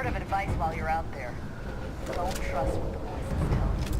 word of advice while you're out there. Don't trust what the voices tell you.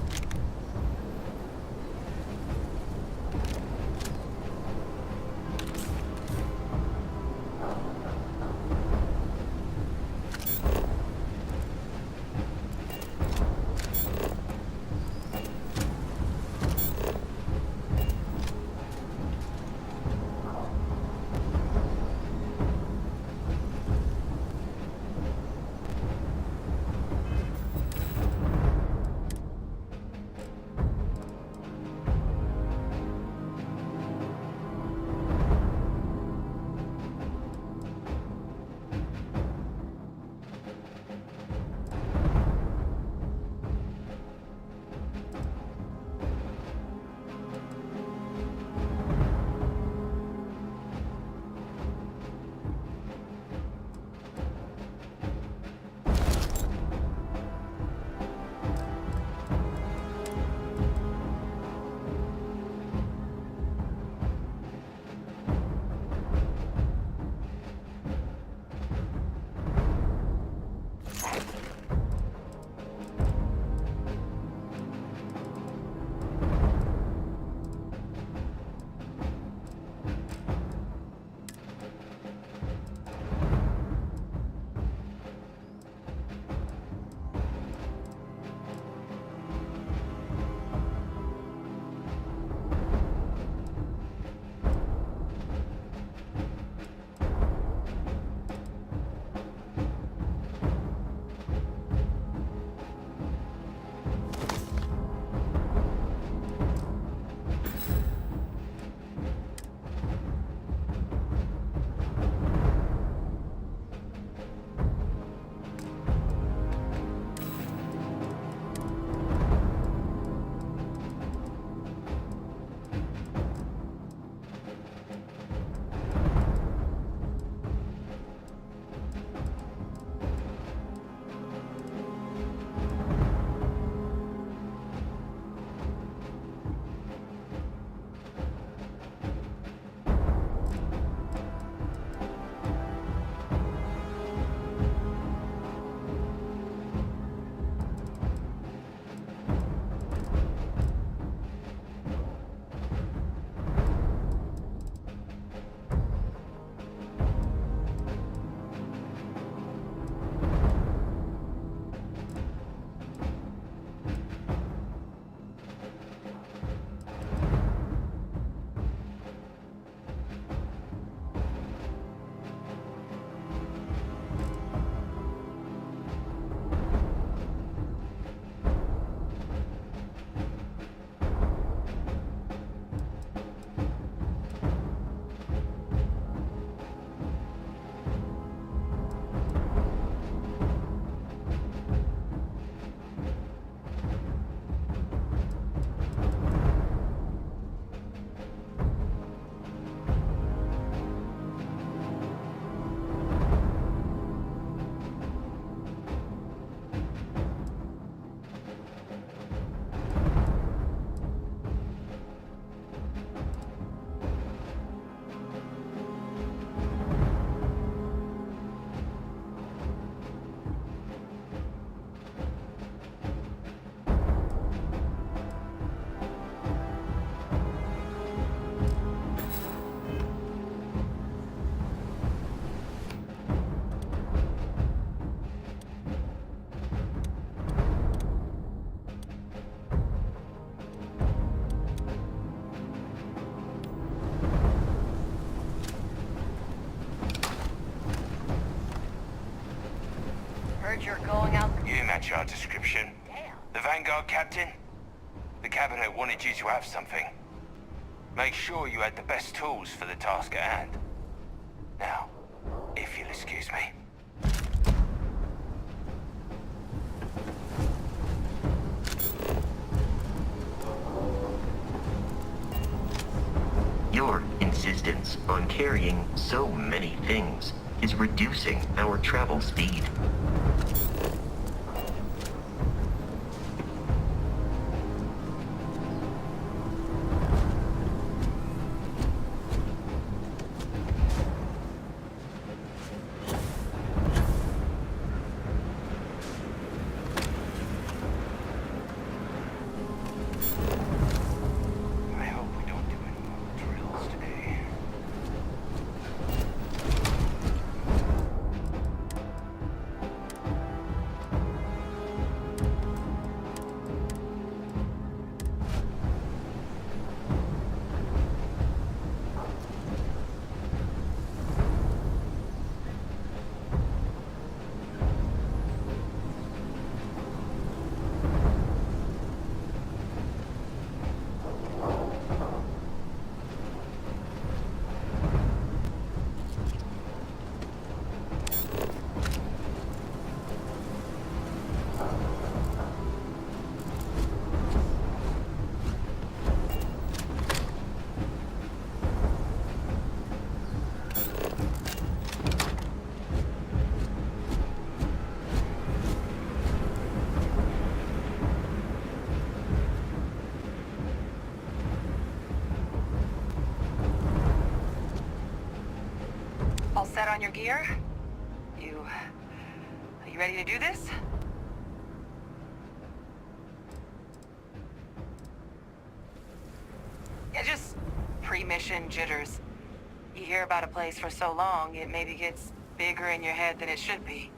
You're going out. You match our description. Damn. The Vanguard captain? The cabinet wanted you to have something. Make sure you had the best tools for the task at hand. Now, if you'll excuse me. Your insistence on carrying so many things is reducing our travel speed. All set on your gear? Are you ready to do this? Yeah, just pre-mission jitters. You hear about a place for so long, it maybe gets bigger in your head than it should be.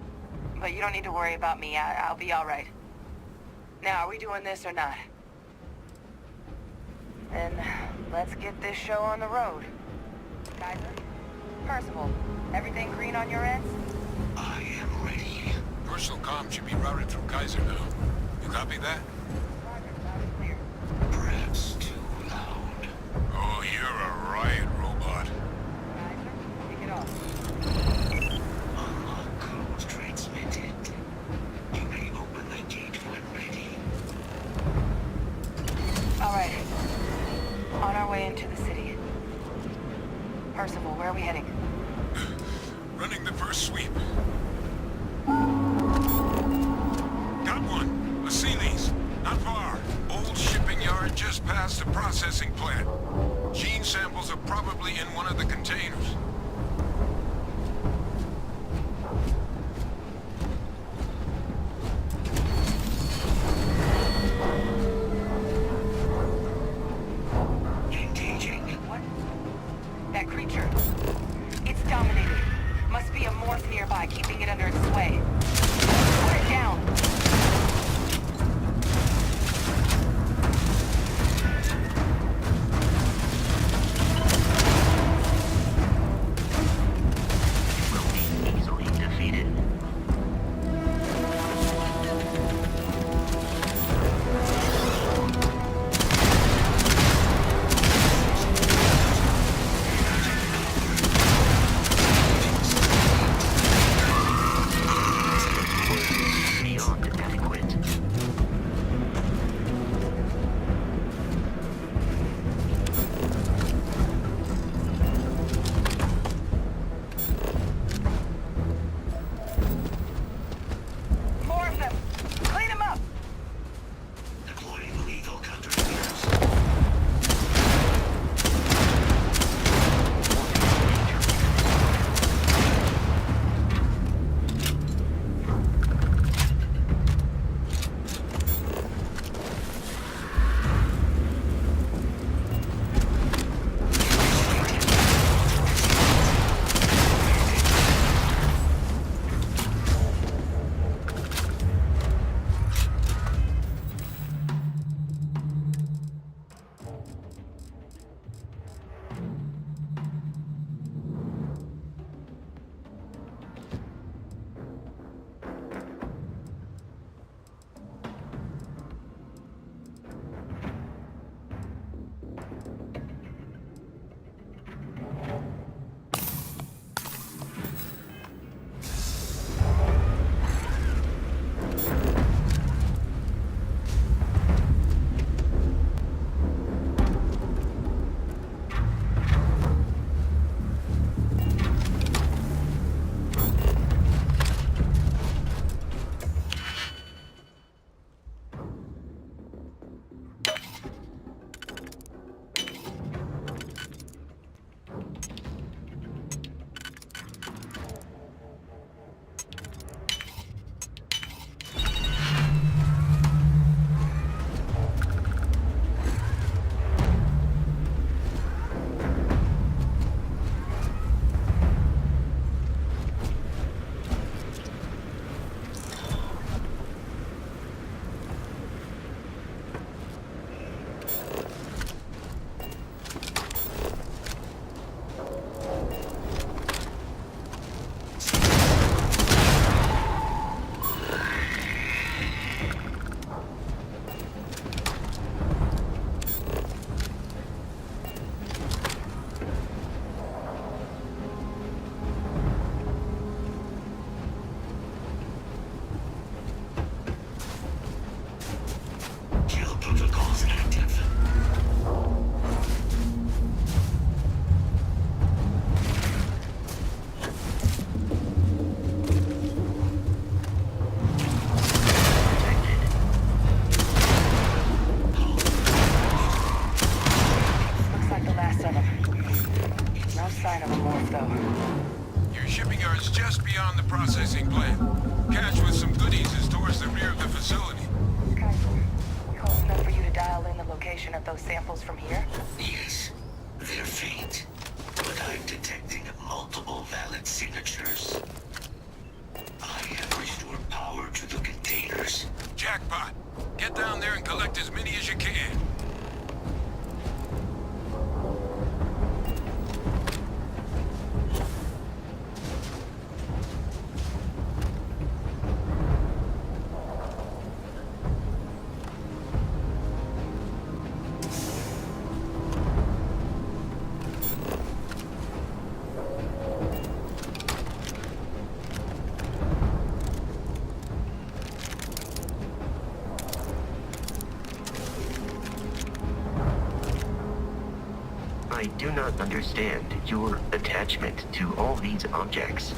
But you don't need to worry about me. I'll be all right. Now, are we doing this or not? Then let's get this show on the road. Kaiser? Percival, everything green on your ends? I am ready. Personal comm should be routed through Kaiser now. You copy that? Roger, loud and clear. Perhaps too loud. Oh, you're a riot robot. Kaiser, kick it off. Unlock code transmitted. You may open the gate when ready. All right. On our way into the city. Percival, where are we heading? Running the first sweep. Got one. A Sealy's. Not far. Old shipping yard just past the processing plant. Gene samples are probably in one of the containers. Engaging. What? That creature. It's dominated. Must be a morph nearby, keeping it under its sway. Put it down. Will be easily defeated. Beyond shipping yard's just beyond the processing plant. Cache with some goodies is towards the rear of the facility. Close enough for you to dial in the location of those samples from here? Yes, they're faint, but I'm detecting multiple valid signatures. I have restored power to the containers. Jackpot. Get down there and collect as many as you can. I do not understand your attachment to all these objects.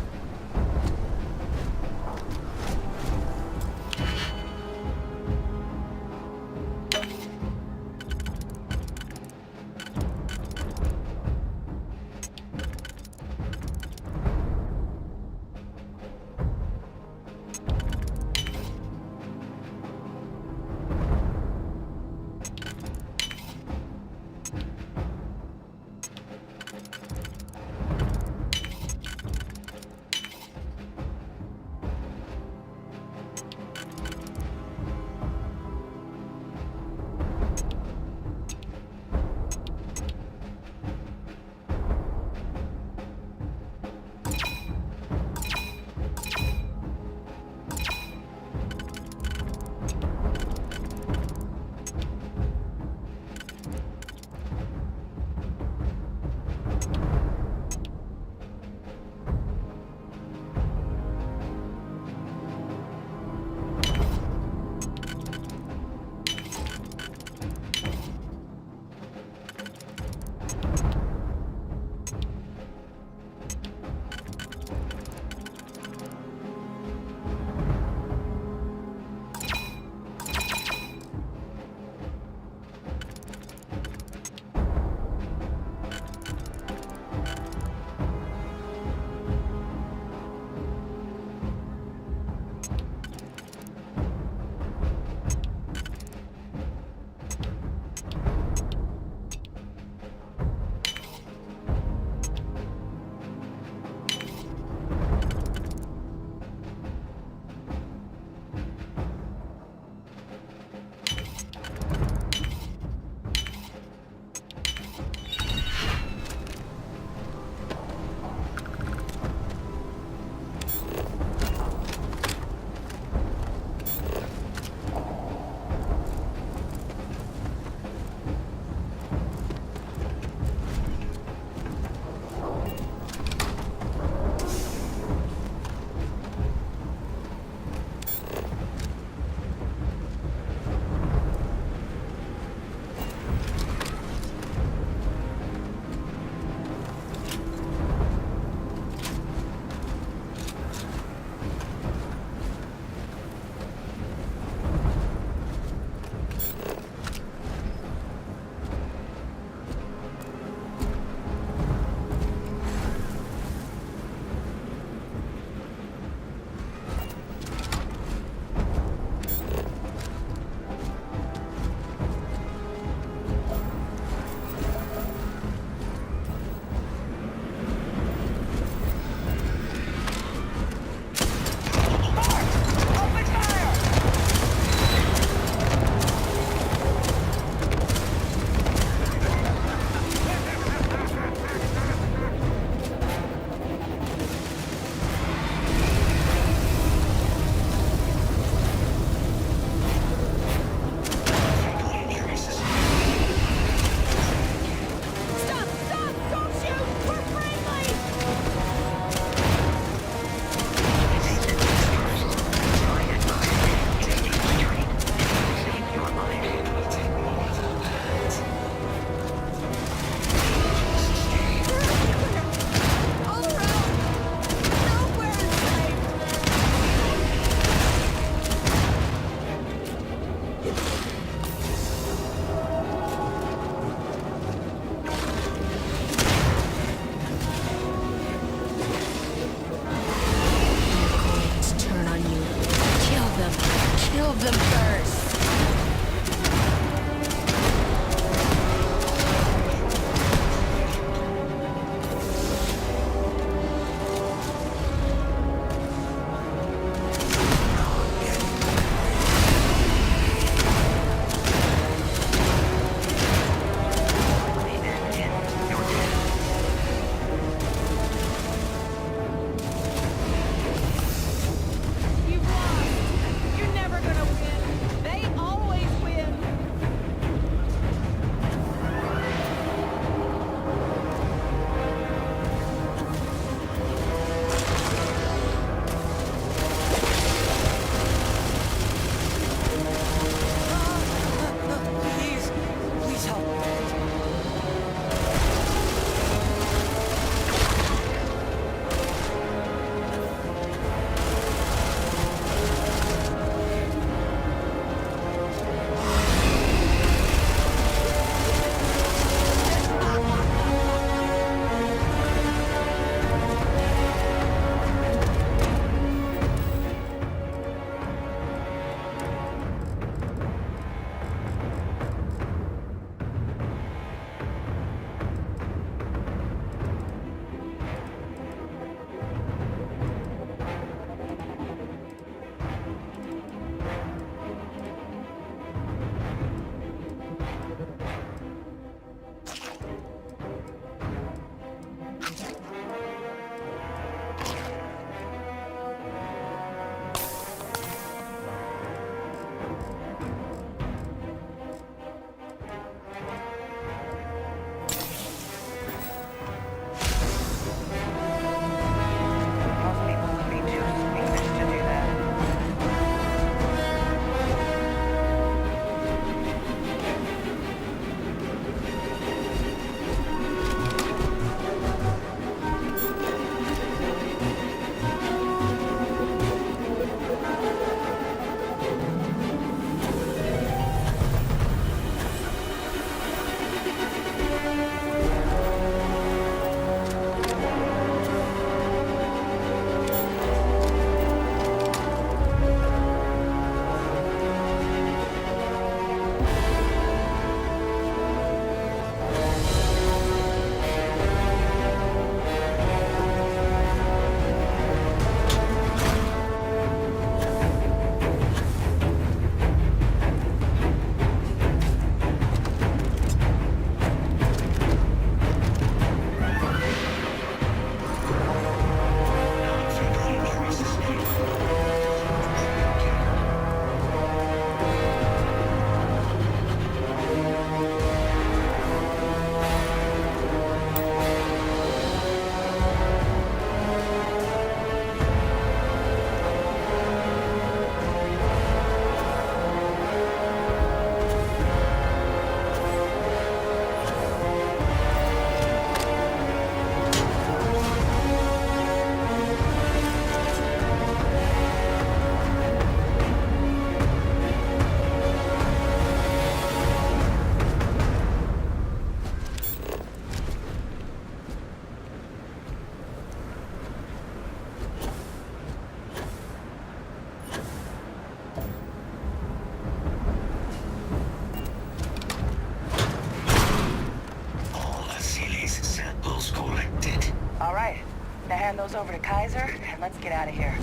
those over to Kaiser, and let's get out of here.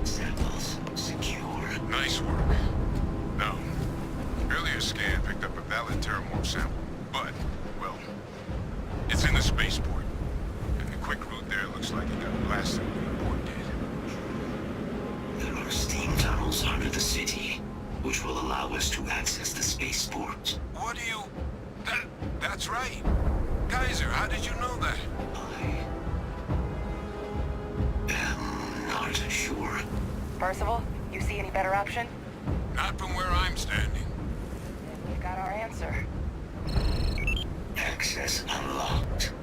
Samples secure. Nice work. Now, earlier scan picked up a valid Terramorph sample, but, well, it's in the spaceport. And the quick route there looks like it got blasted when the port did. There are steam tunnels under the city, which will allow us to access the spaceport. What do you... That's right. Kaiser, how did you know that? I am not sure. Percival, you see any better option? Not from where I'm standing. We've got our answer. Access unlocked.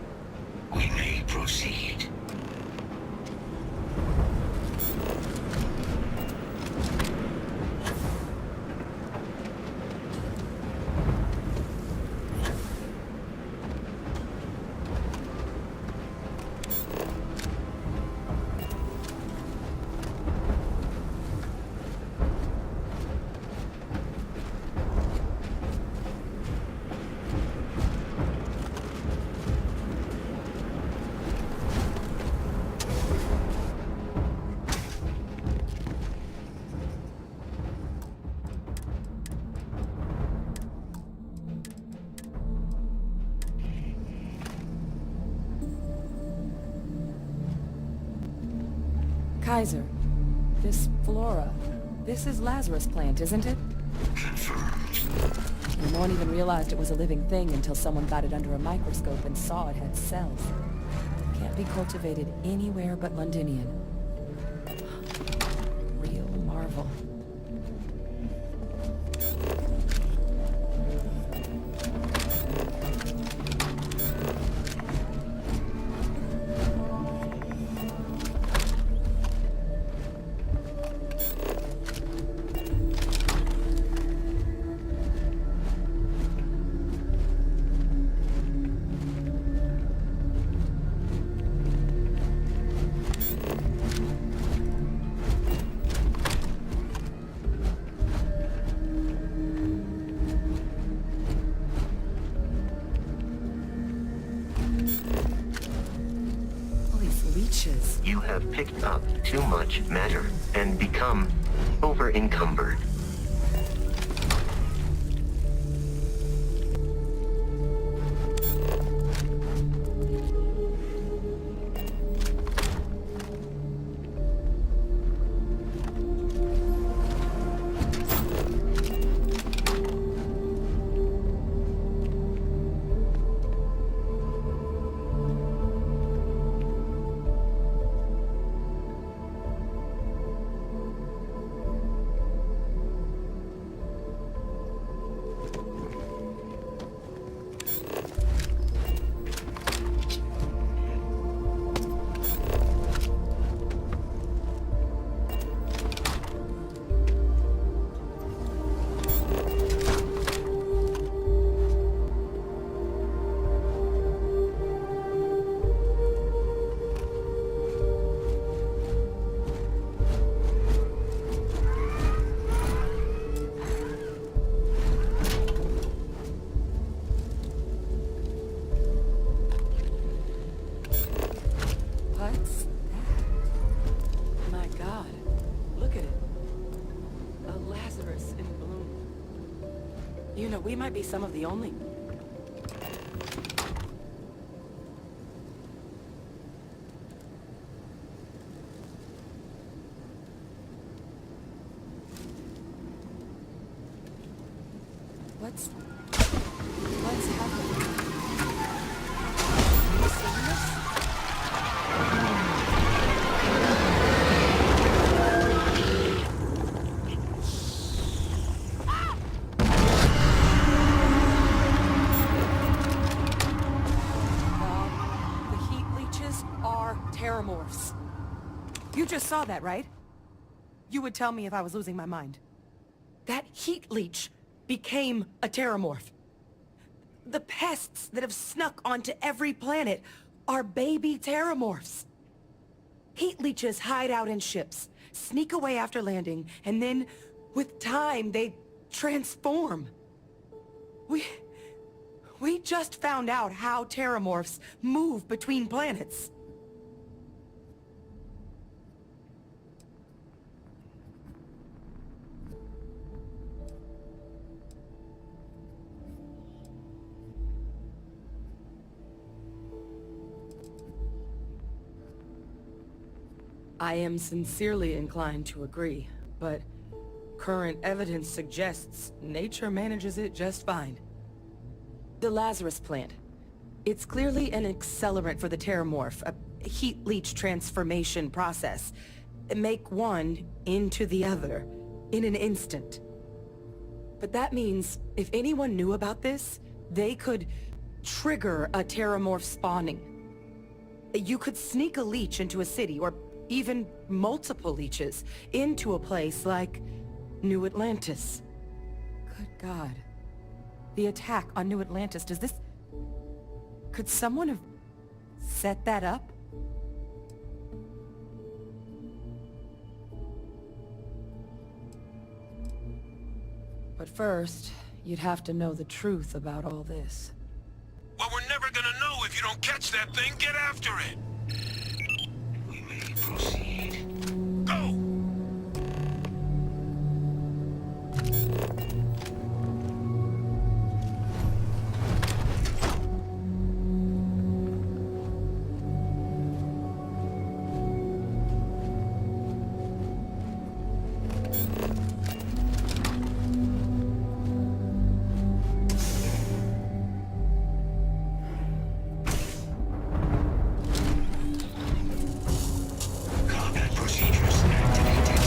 We may proceed. Kaiser, this flora, this is Lazarus plant, isn't it? Confirmed. No one even realized it was a living thing until someone got it under a microscope and saw it had cells. Can't be cultivated anywhere but Londinian. Real marvel. You have picked up too much matter and become over-encumbered. You know, we might be some of the only... What's happening? Are you seeing this? Terramorphs. You just saw that, right? You would tell me if I was losing my mind. That heat leech became a terramorph. The pests that have snuck onto every planet are baby terramorphs. Heat leeches hide out in ships, sneak away after landing, and then, with time, they transform. We just found out how terramorphs move between planets. I am sincerely inclined to agree, but current evidence suggests nature manages it just fine. The Lazarus plant. It's clearly an accelerant for the Terramorph, a heat leach transformation process. Make one into the other in an instant. But that means if anyone knew about this, they could trigger a Terramorph spawning. You could sneak a leech into a city, or even multiple leeches, into a place like New Atlantis. Good God. The attack on New Atlantis, does this... Could someone have set that up? But first, you'd have to know the truth about all this. Well, we're never gonna know if you don't catch that thing. Get after it. We may proceed. Go! Combat procedures activated.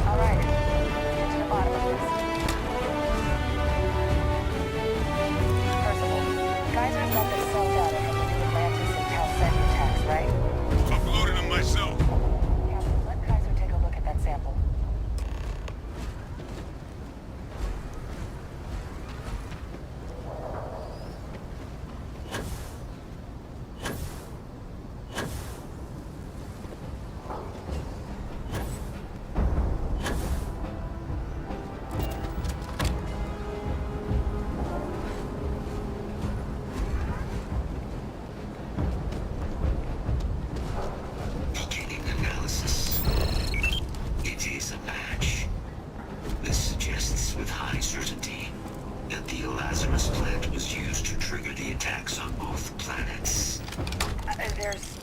All right, get to the bottom of this. First of all, Geyser's got this cell data from the New Atlantis and Tau Ceti attacks, right? Uploaded them myself. Captain, let Geyser take a look at that sample. Beginning analysis. It is a match. This suggests with high certainty that the Lazarus plant was used to trigger the attacks on both planets. There's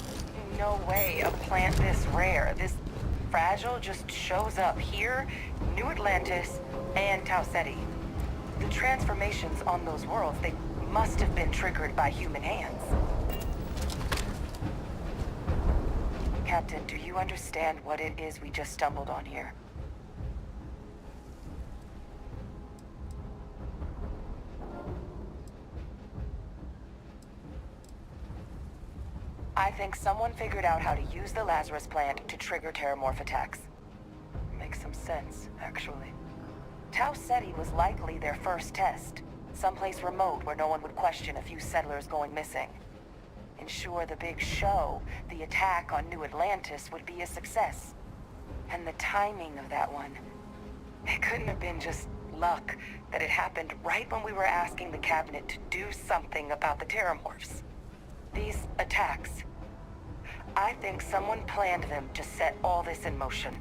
no way a plant this rare, this fragile, just shows up here, New Atlantis, and Tau Ceti. The transformations on those worlds, they must have been triggered by human hands. Captain, do you understand what it is we just stumbled on here? I think someone figured out how to use the Lazarus plant to trigger Terramorph attacks. Makes some sense, actually. Tau Ceti was likely their first test. Someplace remote where no one would question a few settlers going missing. Ensure the big show, the attack on New Atlantis, would be a success. And the timing of that one. It couldn't have been just luck that it happened right when we were asking the cabinet to do something about the Terramorphs. These attacks. I think someone planned them to set all this in motion.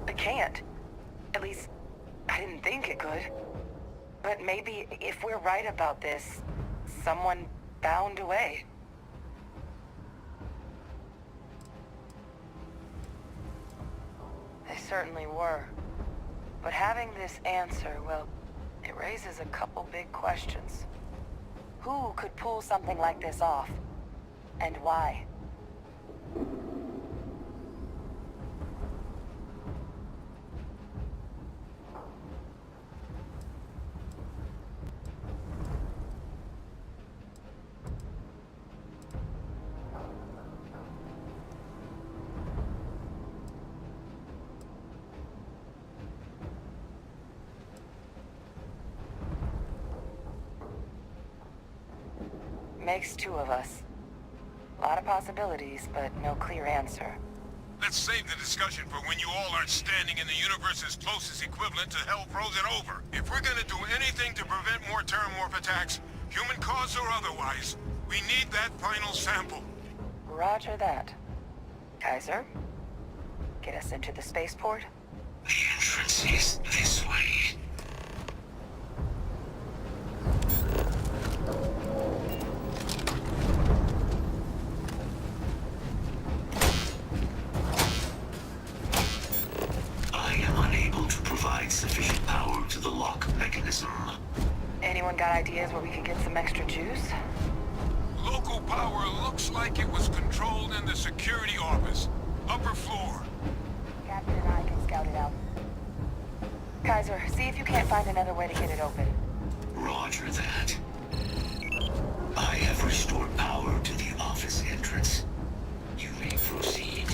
It can't. At least, I didn't think it could. But maybe if we're right about this, someone found a way. They certainly were. But having this answer, well, it raises a couple big questions. Who could pull something like this off? And why? makes two of us. A lot of possibilities, but no clear answer. Let's save the discussion for when you all aren't standing in the universe's closest equivalent to hell frozen over. If we're gonna do anything to prevent more Terramorph attacks, human cause or otherwise, we need that final sample. Roger that. Kaiser, get us into the spaceport? The entrance is this way. I am unable to provide sufficient power to the lock mechanism. Anyone got ideas where we could get some extra juice? Local power looks like it was controlled in the security office. Upper floor. Captain and I can scout it out. Kaiser, see if you can't find another way to get it open. Roger that. I have restored power to the office entrance. You may proceed.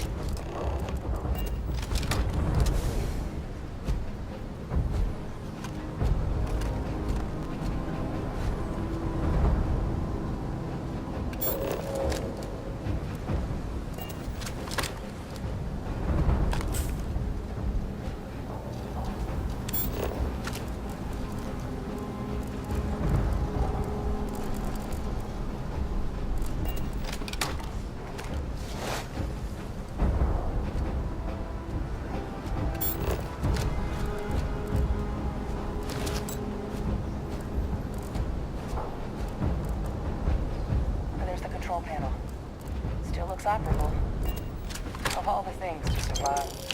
There's the control panel. Still looks operable. Of all the things to survive.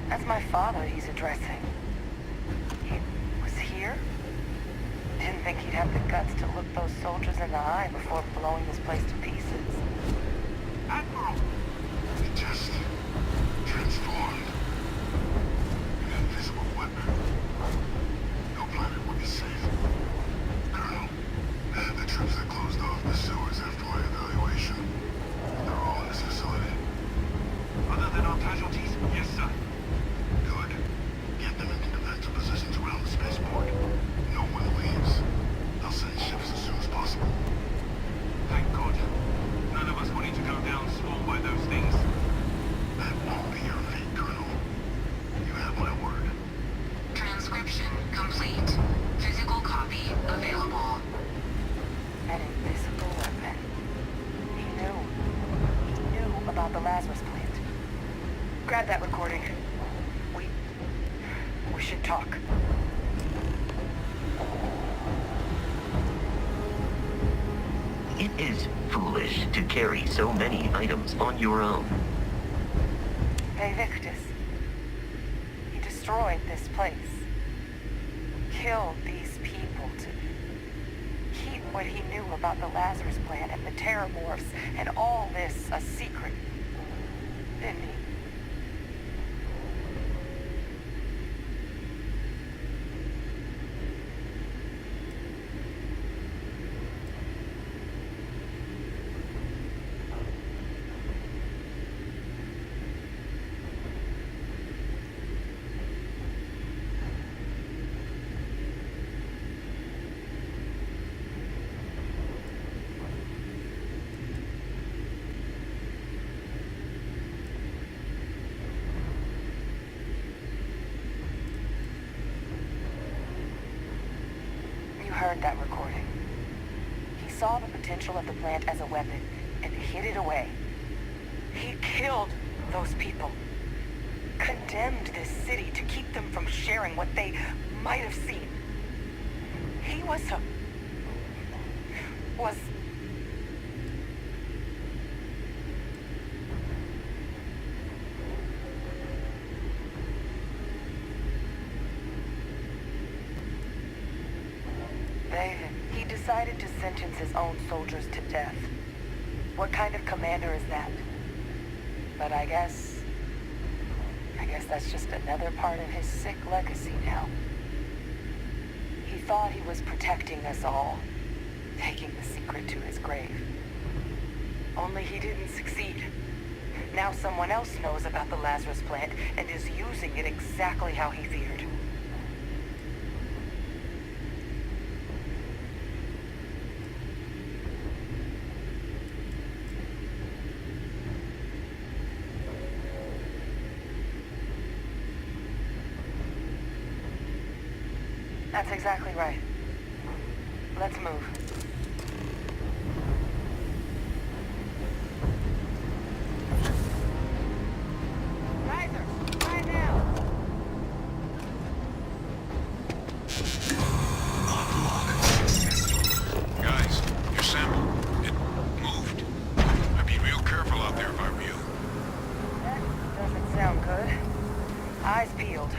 That's my father he's addressing. He was here? Didn't think he'd have the guts to look those soldiers in the eye before blowing this place to pieces. Admiral! It just transformed. And We should talk. It is foolish to carry so many items on your own. Hey, Victus. He destroyed this place. Killed these people to keep what he knew about the Lazarus plant and the Terramorphs and all this a secret. Didn't he? Heard that recording. He saw the potential of the plant as a weapon and hid it away. He killed those people. Condemned this city to keep them from sharing what they might have seen. He was He decided to sentence his own soldiers to death. What kind of commander is that? But I guess that's just another part of his sick legacy now. He thought he was protecting us all, taking the secret to his grave. Only he didn't succeed. Now someone else knows about the Lazarus plant and is using it exactly how he feared. That's exactly right. Let's move. Kaiser, right now! Guys, your sample, it moved. I'd be real careful out there if I were you. That doesn't sound good. Eyes peeled.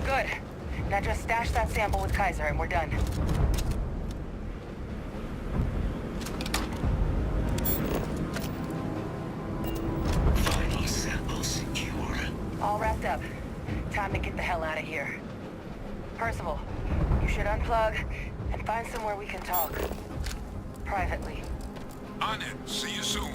Good. Now just stash that sample with Kaiser and we're done. Final sample secured. All wrapped up. Time to get the hell out of here. Percival, you should unplug and find somewhere we can talk. Privately. On it. See you soon.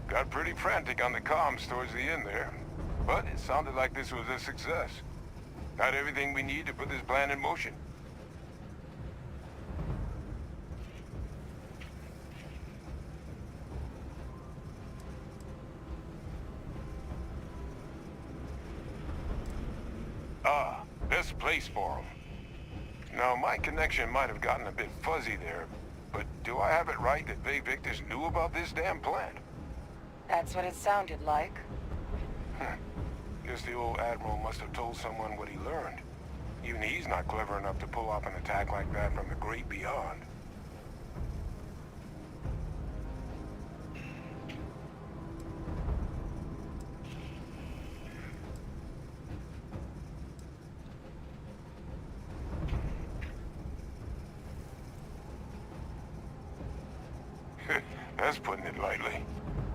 Got pretty frantic on the comms towards the end there, but it sounded like this was a success. Got everything we need to put this plan in motion. Ah, best place for them. Now, my connection might have gotten a bit fuzzy there, but do I have it right that Bay Victus knew about this damn plant? That's what it sounded like. Guess the old Admiral must have told someone what he learned. Even he's not clever enough to pull off an attack like that from the great beyond. That's putting it lightly.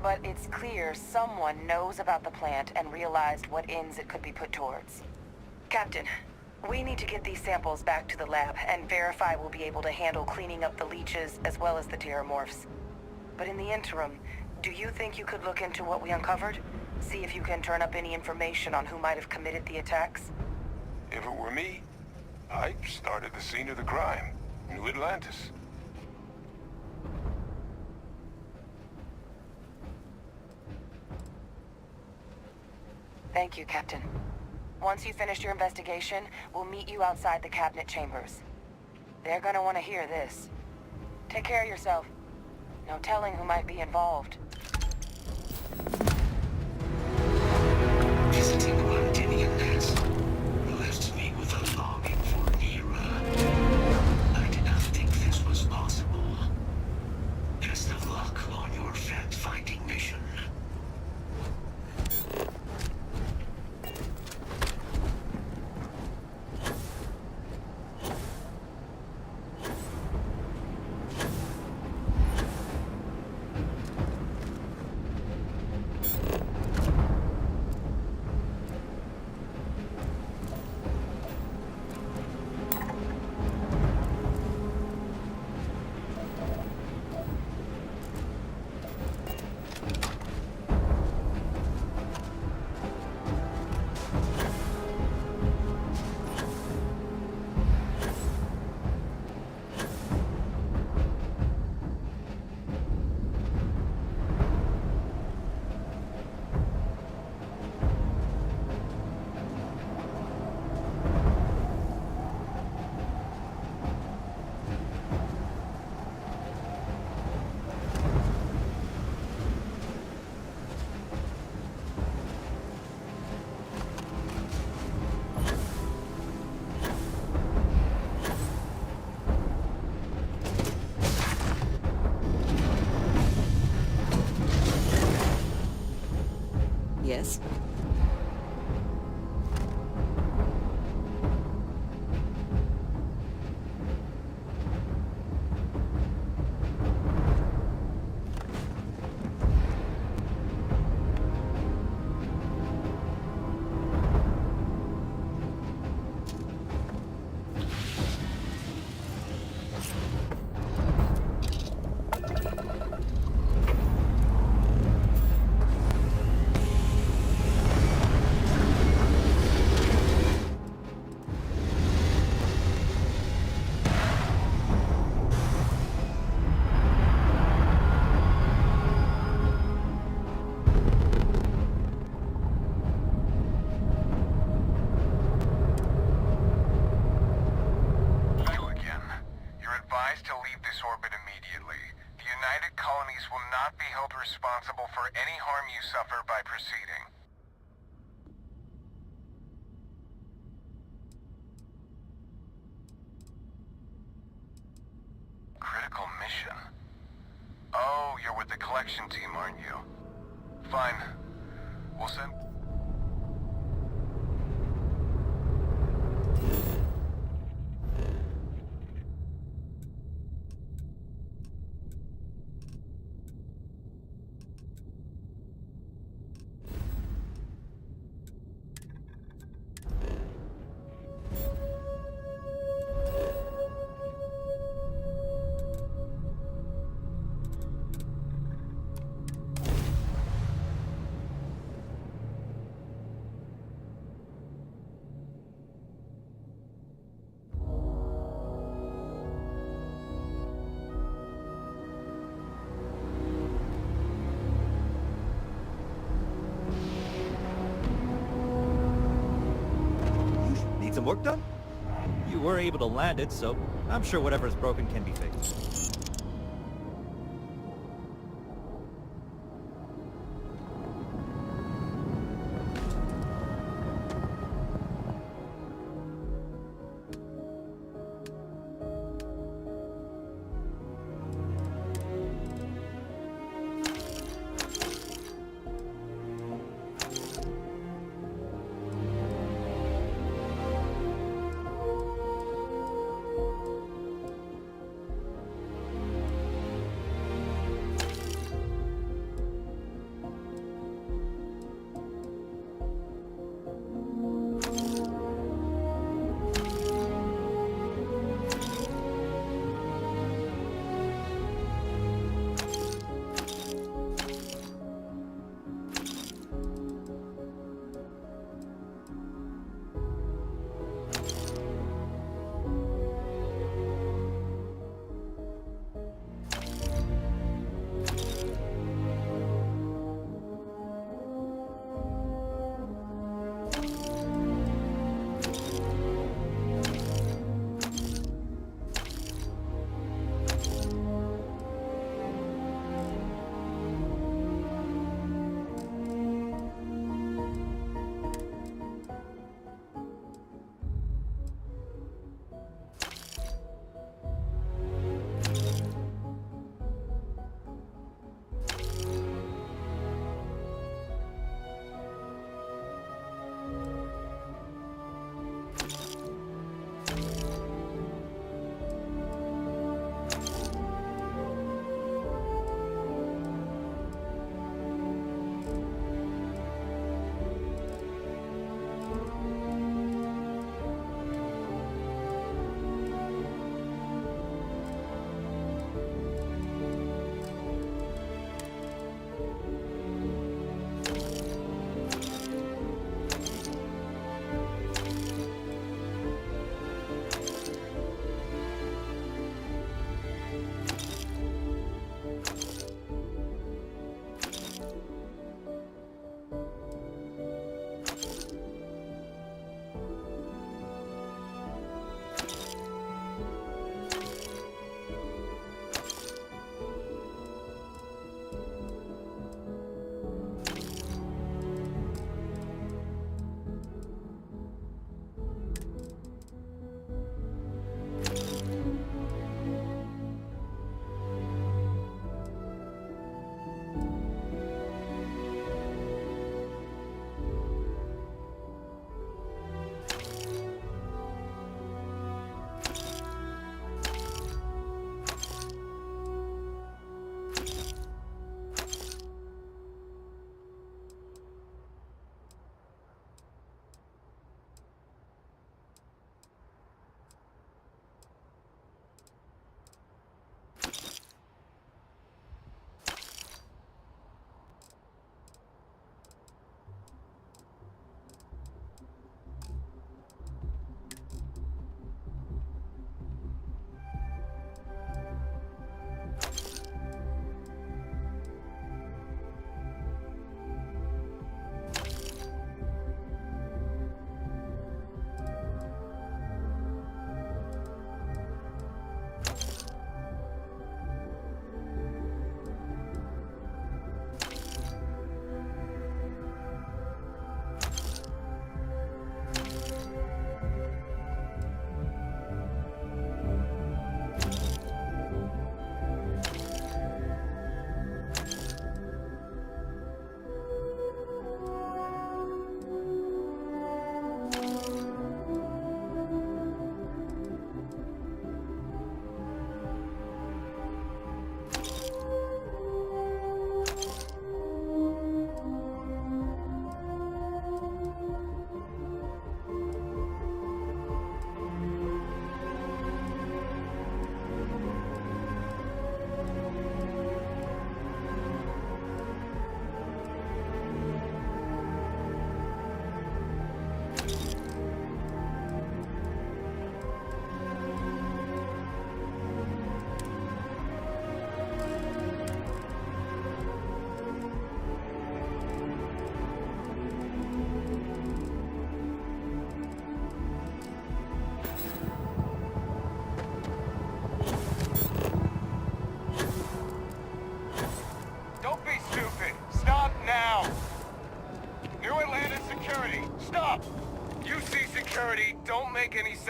But it's clear someone knows about the plant and realized what ends it could be put towards. Captain, we need to get these samples back to the lab and verify we'll be able to handle cleaning up the leeches as well as the terramorphs. But in the interim, do you think you could look into what we uncovered? See if you can turn up any information on who might have committed the attacks? If it were me, I started the scene of the crime. New Atlantis. Thank you, Captain. Once you finish your investigation, we'll meet you outside the cabinet chambers. They're gonna want to hear this. Take care of yourself. No telling who might be involved. Visiting Londinian has left me with a longing for an era. I did not think this was possible. Best of luck on your fact-finding mission. Yes? Responsible for any harm you suffer by proceeding. Critical mission? Oh, you're with the collection team, aren't you? Fine. We'll send... Need some work done? You were able to land it, so I'm sure whatever's broken can be fixed.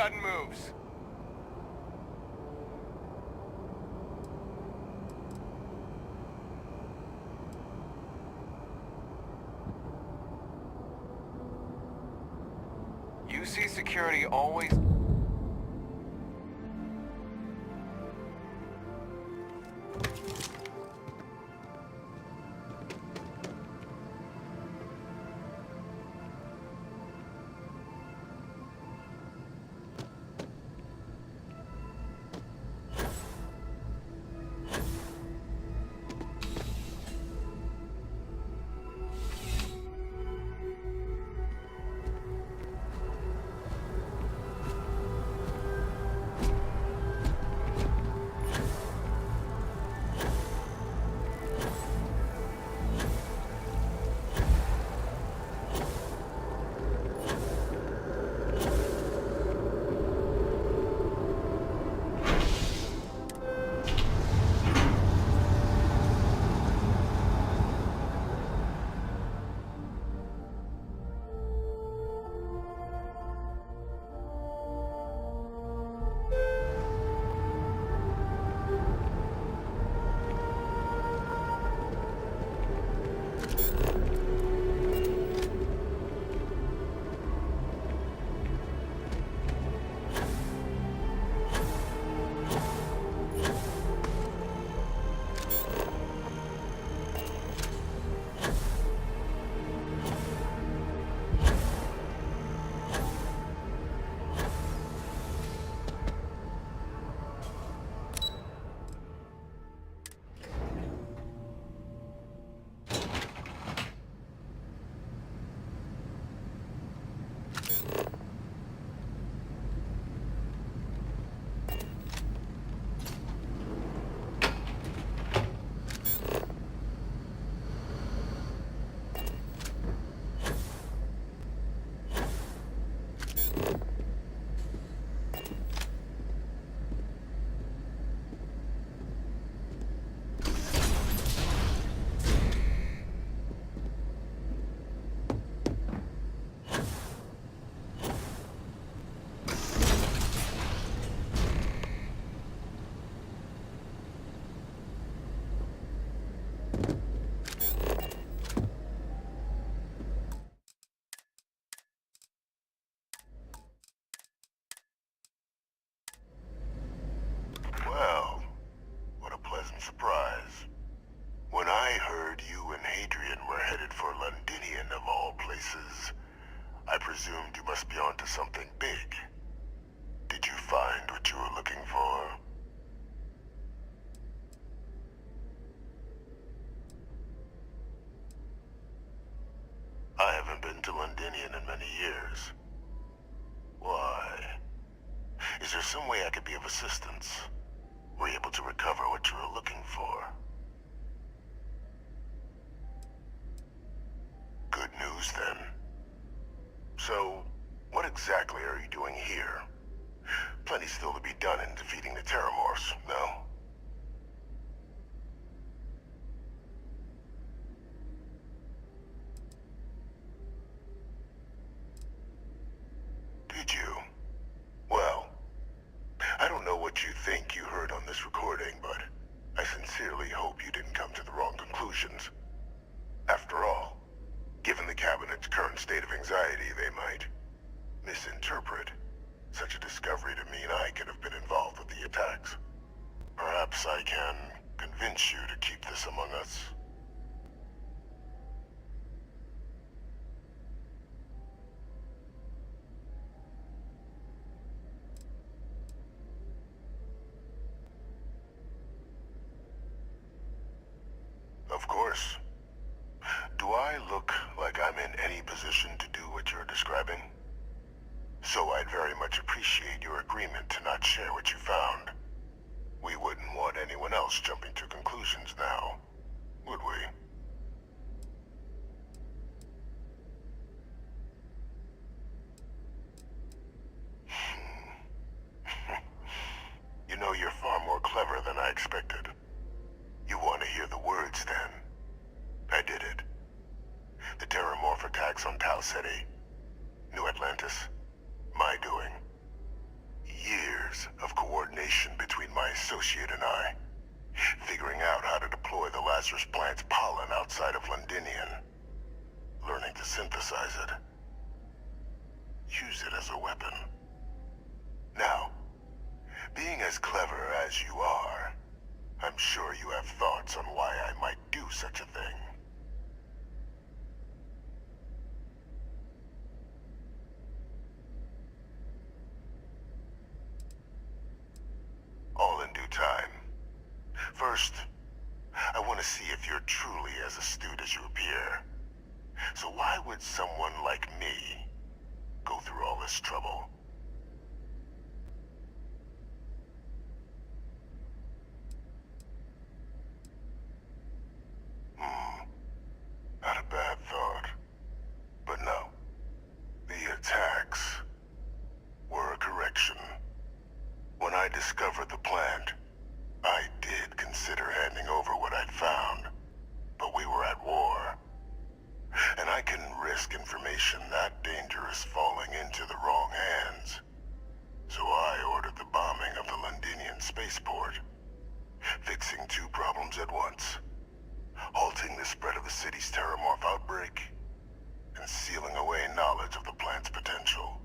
sudden moves. You see security always... Well, what a pleasant surprise. When I heard you and Hadrian were headed for Londinian of all places, I presumed you must be onto something big. Did you find what you were looking for? I haven't been to Londinian in many years. Why? Is there some way I could be of assistance? Were you able to recover what you were looking for? Good news, then. So, what exactly are you doing here? Plenty still to be done in defeating the Terramorphs, no? Did you? Well, I don't know what you think you heard on this recording, but I sincerely hope you didn't come to the wrong conclusions. After all, given the Cabinet's current state of anxiety, they might misinterpret such a discovery to mean I could have been involved with the attacks. Perhaps I can convince you to keep this among us. Of course. Do I look like I'm in any position to do what you're describing? So I'd very much appreciate your agreement to not share what you found. We wouldn't want anyone else jumping to conclusions now, would we? You know, you're far more clever than I expected. You want to hear the words, then? I did it. The Terramorph attacks on Tau Ceti, New Atlantis, my doing. associate and I, figuring out how to deploy the Lazarus plant's pollen outside of Londinian, learning to synthesize it, use it as a weapon. Now, being as clever as you are, I'm sure you have thoughts on why I might do such a thing. All in due time. First, I want to see if you're truly as astute as you appear. So why would someone like me go through all this trouble? Not a bad thought. But no. The attacks were a correction. When I discovered the plant, I did consider handing over what I'd found. But we were at war. And I couldn't risk information that dangerous falling into the wrong hands. So I ordered the bombing of the Londinian spaceport, fixing two problems at once. Halting the spread of the city's terramorph outbreak, and sealing away knowledge of the plant's potential.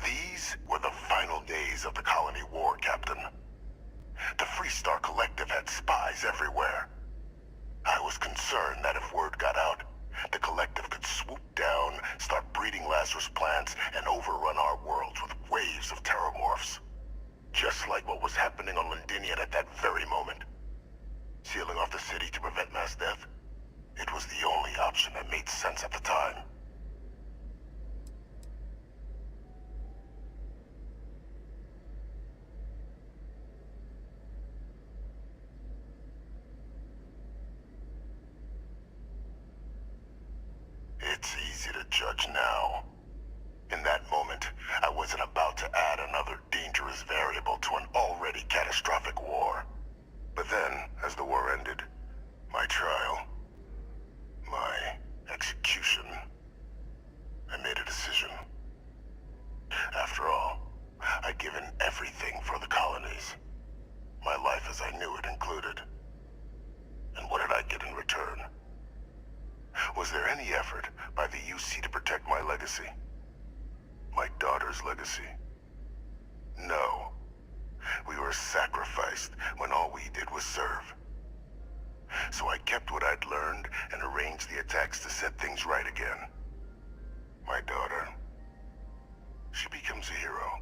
These were the final days of the colony war, Captain. The Freestar Collective had spies everywhere. I was concerned that if word got out, the Collective could swoop down, start breeding Lazarus plants, and overrun our worlds with waves of terramorphs. Just like what was happening on Londinian at that very moment. Sealing off the city to prevent mass death? It was the only option that made sense at the time. It's easy to judge now. In that moment, I wasn't about to add another dangerous variable to an already catastrophic war. But then, as the war ended, my trial, my execution, I made a decision. After all, I'd given everything for the colonies. My life as I knew it included. And what did I get in return? Was there any effort by the UC to protect my legacy? My daughter's legacy? No. We were sacrificed when all we did was serve. So I kept what I'd learned and arranged the attacks to set things right again. My daughter, she becomes a hero.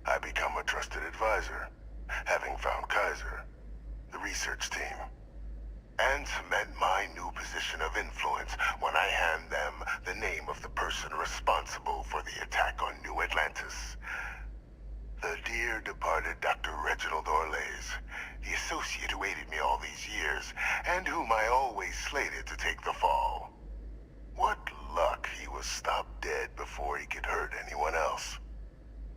I become a trusted advisor, having found Kaiser, the research team, and cement my new position of influence when I hand them the name of the person responsible for the attack on New Atlantis. The dear departed Dr. Reginald Orlays, the associate who aided me all these years, and whom I always slated to take the fall. What luck he was stopped dead before he could hurt anyone else.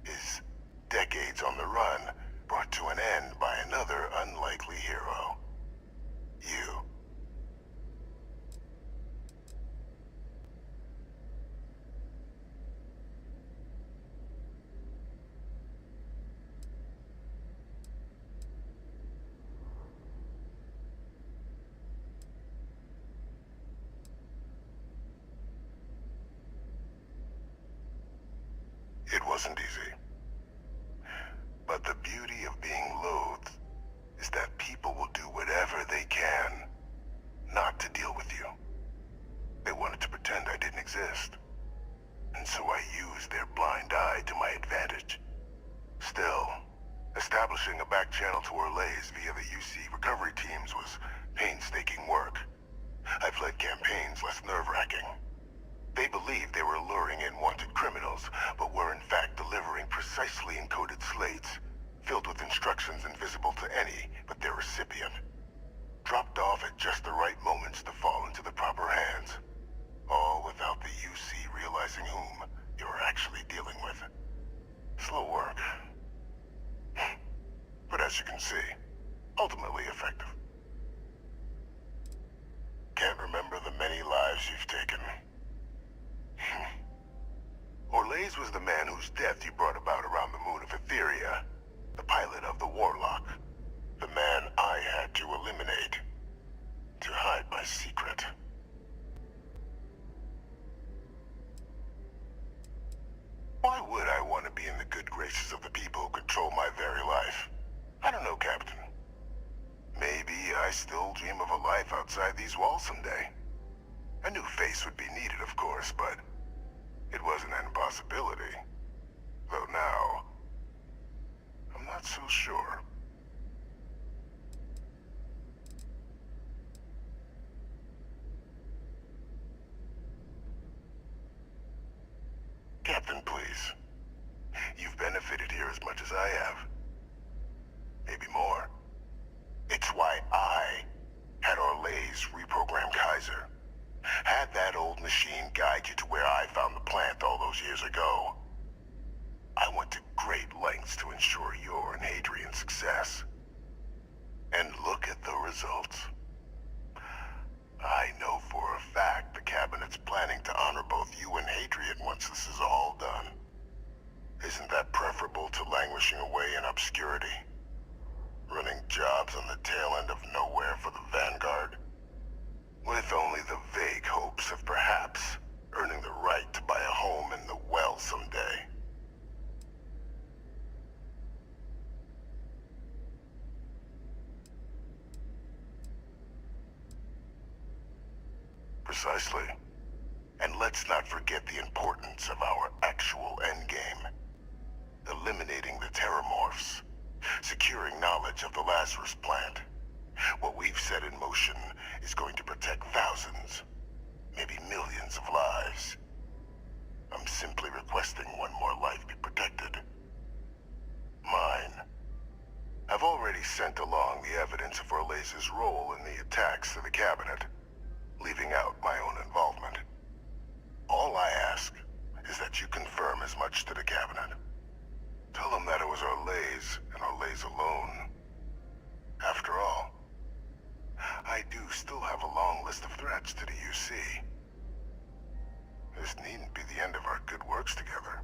His decades on the run brought to an end by another unlikely hero. You. It wasn't easy. But the beauty of being loathed is that people will do whatever they can not to deal with you. They wanted to pretend I didn't exist. And so I used their blind eye to my advantage. Still, establishing a back channel to Orlays via the UC recovery teams was painstaking work. I've led campaigns less nerve-wracking. They believed they were luring in wanted criminals as you can see. Ultimately effective. Can't remember the many lives you've taken. Orlaise was the man whose death you brought about around the moon of Etheria. The pilot of the Warlock. The man I had to eliminate. To hide my secret. Why would I want to be in the good graces of the people who control my very life? I don't know, Captain. Maybe I still dream of a life outside these walls someday. A new face would be needed, of course, but it wasn't an impossibility. Though now, I'm not so sure. Captain, please. You've benefited here as much as I have. Maybe more. It's why I had Orlaise reprogram Kaiser. Had that old machine guide you to where I found the plant all those years ago. I went to great lengths to ensure your and Hadrian's success. And look at the results. I know for a fact the Cabinet's planning to honor both you and Hadrian once this is all done. Isn't that preferable to languishing away in obscurity? Running jobs on the tail end of nowhere for the Vanguard? With only the vague hopes of perhaps earning the right to buy a home in the well someday. Precisely. And let's not forget the importance of our actual endgame. Eliminating the Terramorphs. Securing knowledge of the Lazarus plant. What we've set in motion is going to protect thousands, maybe millions of lives. I'm simply requesting one more life be protected. Mine. I've already sent along the evidence of Orlaise's role in the attacks to the Cabinet, leaving out my own involvement. All I ask is that you confirm as much to the Cabinet. Tell them that it was Orlaise and Orlaise alone. After all, I do still have a long list of threats to the UC. This needn't be the end of our good works together.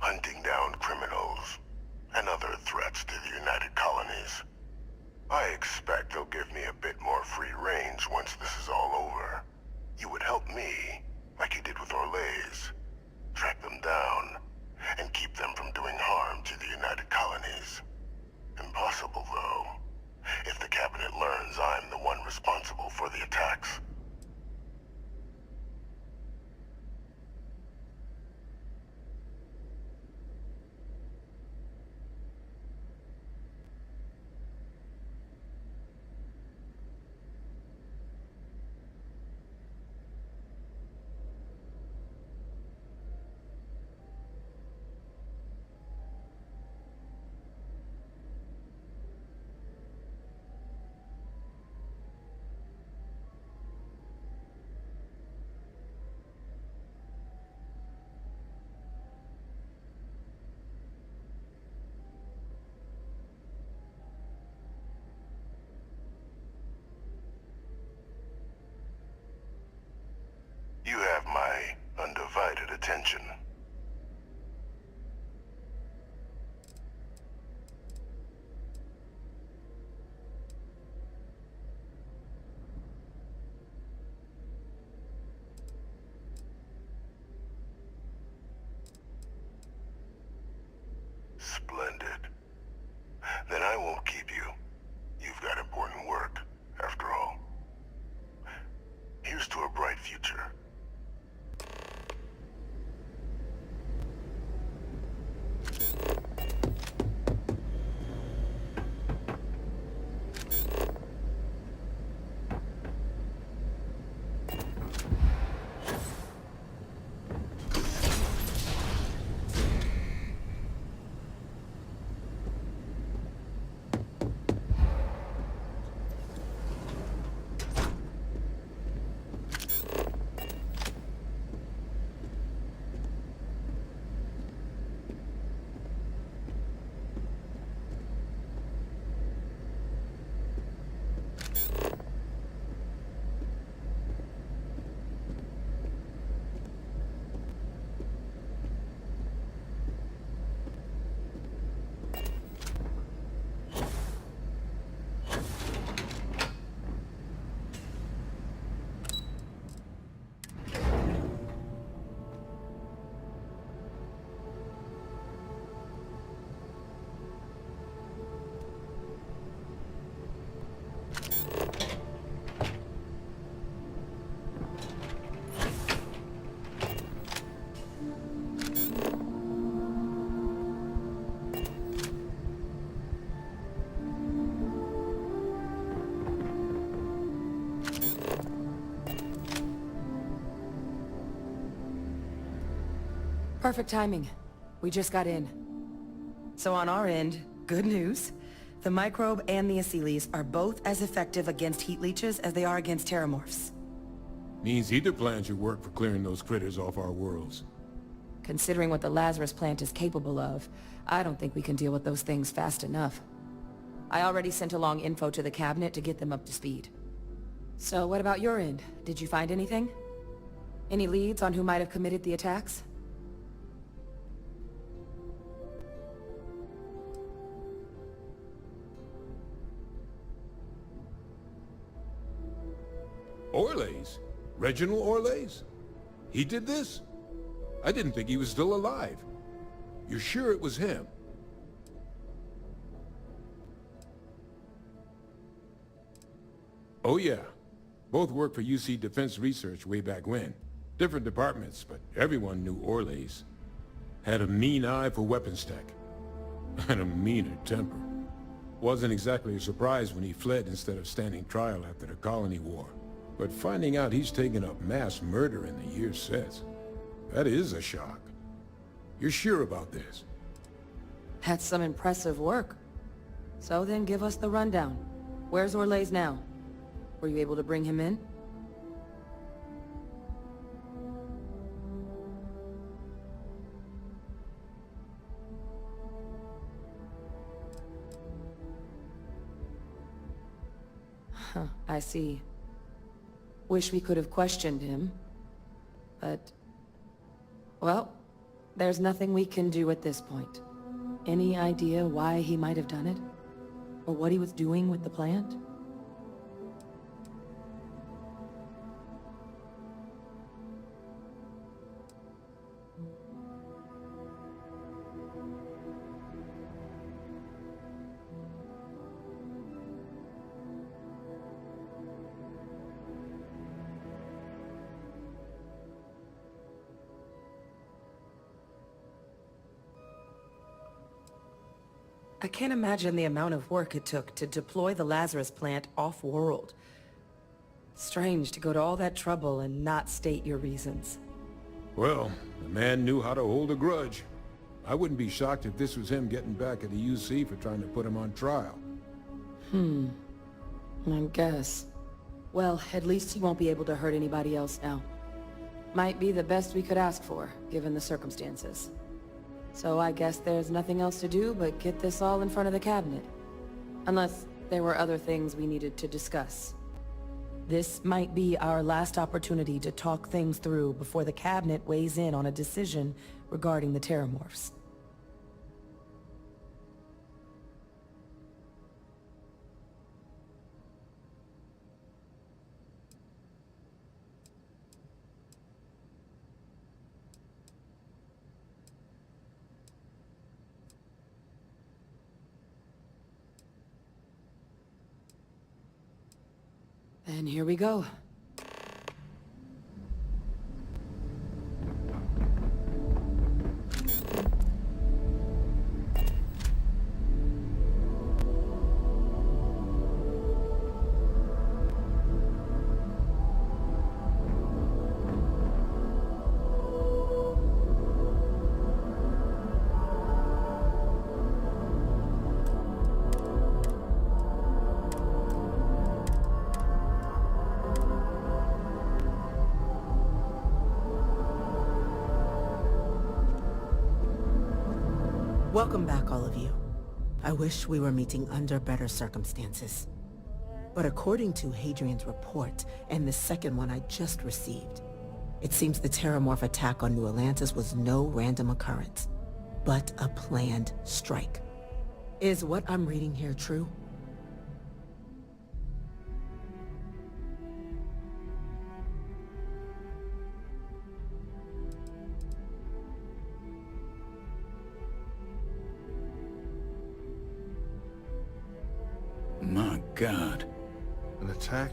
Hunting down criminals and other threats to the United Colonies. I expect they'll give me a bit more free range once this is all over. You would help me, like you did with Orlaise. Track them down, and keep them from doing harm to the United Colonies. Impossible, though, if the Cabinet learns I'm the one responsible for the attacks. You have my undivided attention. Splendid. Then I won't keep you. You've got important work, after all. Here's to a bright future. Perfect timing. We just got in. So on our end, good news. The microbe and the acyles are both as effective against heat leeches as they are against terramorphs. Means either plan should work for clearing those critters off our worlds. Considering what the Lazarus plant is capable of, I don't think we can deal with those things fast enough. I already sent along info to the cabinet to get them up to speed. So what about your end? Did you find anything? Any leads on who might have committed the attacks? Orlays? Reginald Orlays? He did this? I didn't think he was still alive. You're sure it was him? Oh yeah. Both worked for UC Defense Research way back when. Different departments, but everyone knew Orlays. Had a mean eye for weapons tech. And a meaner temper. Wasn't exactly a surprise when he fled instead of standing trial after the colony war. But finding out he's taken up mass murder in the years since, that is a shock. You're sure about this? That's some impressive work. So then give us the rundown. Where's Orlays now? Were you able to bring him in? Huh, I see. Wish we could have questioned him. But... well, there's nothing we can do at this point. Any idea why he might have done it? Or what he was doing with the plant? I can't imagine the amount of work it took to deploy the Lazarus plant off-world. Strange to go to all that trouble and not state your reasons. Well, the man knew how to hold a grudge. I wouldn't be shocked if this was him getting back at the UC for trying to put him on trial. I guess. Well, at least he won't be able to hurt anybody else now. Might be the best we could ask for, given the circumstances. So I guess there's nothing else to do but get this all in front of the cabinet. Unless there were other things we needed to discuss. This might be our last opportunity to talk things through before the cabinet weighs in on a decision regarding the terramorphs. And here we go. Welcome back, all of you. I wish we were meeting under better circumstances. But according to Hadrian's report, and the second one I just received, it seems the Terramorph attack on New Atlantis was no random occurrence, but a planned strike. Is what I'm reading here true? My God. An attack?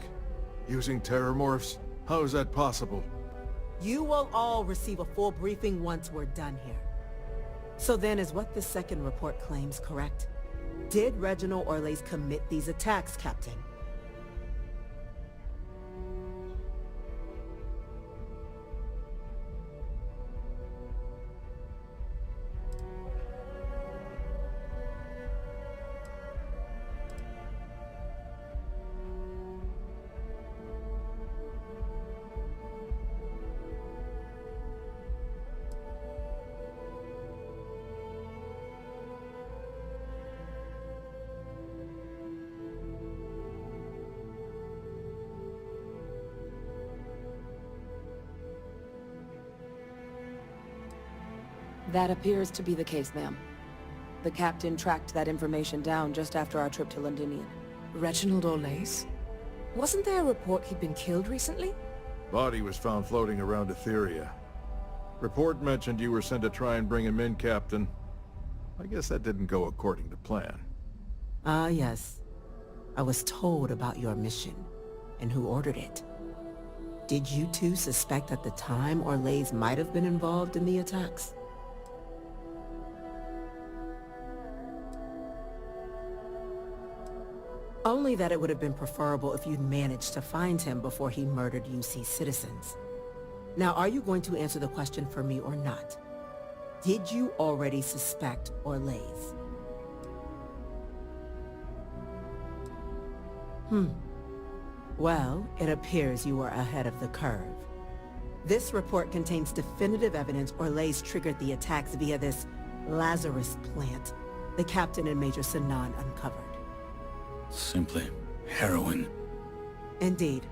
Using terramorphs? How is that possible? You will all receive a full briefing once we're done here. So then, is what the second report claims correct? Did Reginald Orlays commit these attacks, Captain? That appears to be the case, ma'am. The captain tracked that information down just after our trip to Londinian. Reginald Olays? Wasn't there a report he'd been killed recently? Body was found floating around Etheria. Report mentioned you were sent to try and bring him in, Captain. I guess that didn't go according to plan. Ah, yes. I was told about your mission, and who ordered it. Did you two suspect at the time Olays might have been involved in the attacks? Only that it would have been preferable if you'd managed to find him before he murdered UC citizens. Now, are you going to answer the question for me or not? Did you already suspect Olays? Well, it appears you are ahead of the curve. This report contains definitive evidence Olays triggered the attacks via this Lazarus plant the Captain and Major Sinan uncovered. Simply heroin. Indeed.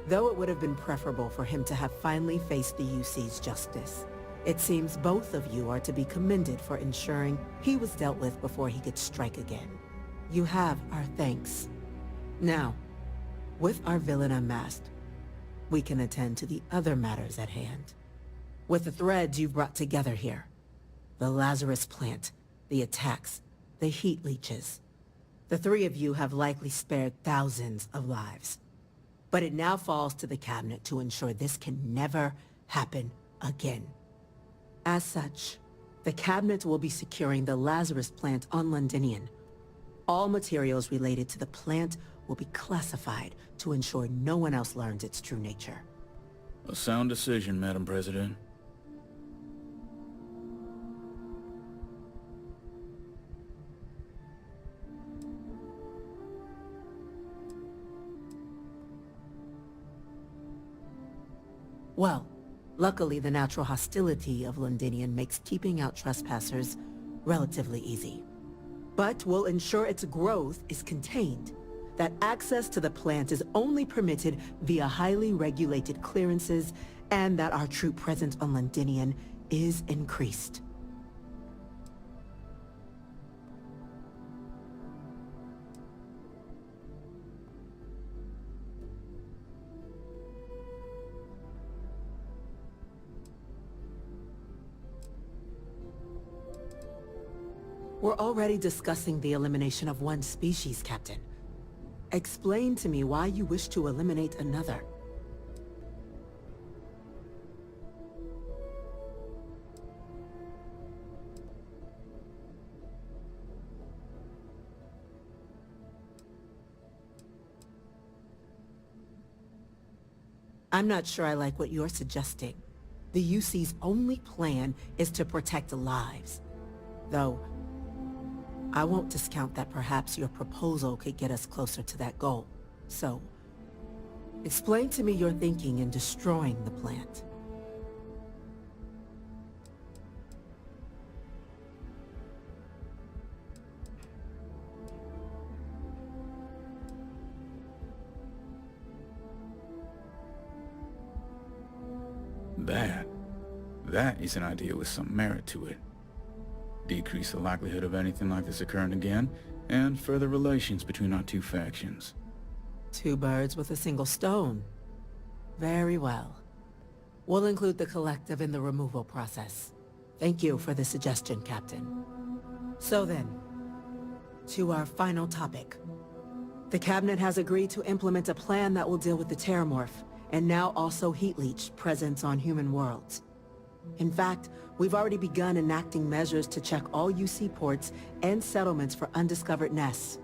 Though it would have been preferable for him to have finally faced the UC's justice, it seems both of you are to be commended for ensuring he was dealt with before he could strike again. You have our thanks. Now, with our villain unmasked, we can attend to the other matters at hand. With the threads you've brought together here, the Lazarus plant, the attacks, the heat leeches, the three of you have likely spared thousands of lives. But it now falls to the Cabinet to ensure this can never happen again. As such, the Cabinet will be securing the Lazarus plant on Londinian. All materials related to the plant will be classified to ensure no one else learns its true nature. A sound decision, Madam President. Well, luckily the natural hostility of Londinian makes keeping out trespassers relatively easy. But we'll ensure its growth is contained, that access to the plant is only permitted via highly regulated clearances, and that our troop presence on Londinian is increased. We're already discussing the elimination of one species, Captain. Explain to me why you wish to eliminate another. I'm not sure I like what you're suggesting. The UC's only plan is to protect lives. Though, I won't discount that perhaps your proposal could get us closer to that goal. So, explain to me your thinking in destroying the plant. That is an idea with some merit to it. Decrease the likelihood of anything like this occurring again, and further relations between our two factions. Two birds with a single stone. Very well. We'll include the collective in the removal process. Thank you for the suggestion, Captain. So then, to our final topic. The Cabinet has agreed to implement a plan that will deal with the Terramorph, and now also Heat Leech presence on human worlds. In fact, we've already begun enacting measures to check all UC ports and settlements for undiscovered nests.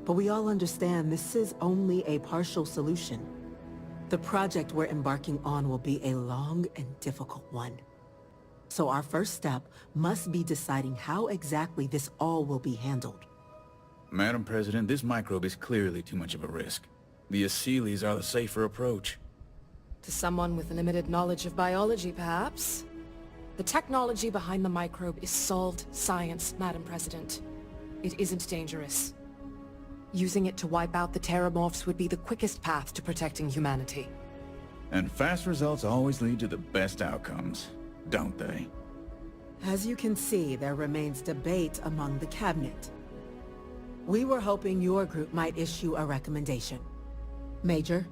But we all understand this is only a partial solution. The project we're embarking on will be a long and difficult one. So our first step must be deciding how exactly this all will be handled. Madam President, this microbe is clearly too much of a risk. The Aseles are the safer approach. To someone with limited knowledge of biology, perhaps? The technology behind the microbe is solved science, Madam President. It isn't dangerous. Using it to wipe out the Terramorphs would be the quickest path to protecting humanity. And fast results always lead to the best outcomes, don't they? As you can see, there remains debate among the cabinet. We were hoping your group might issue a recommendation. Major?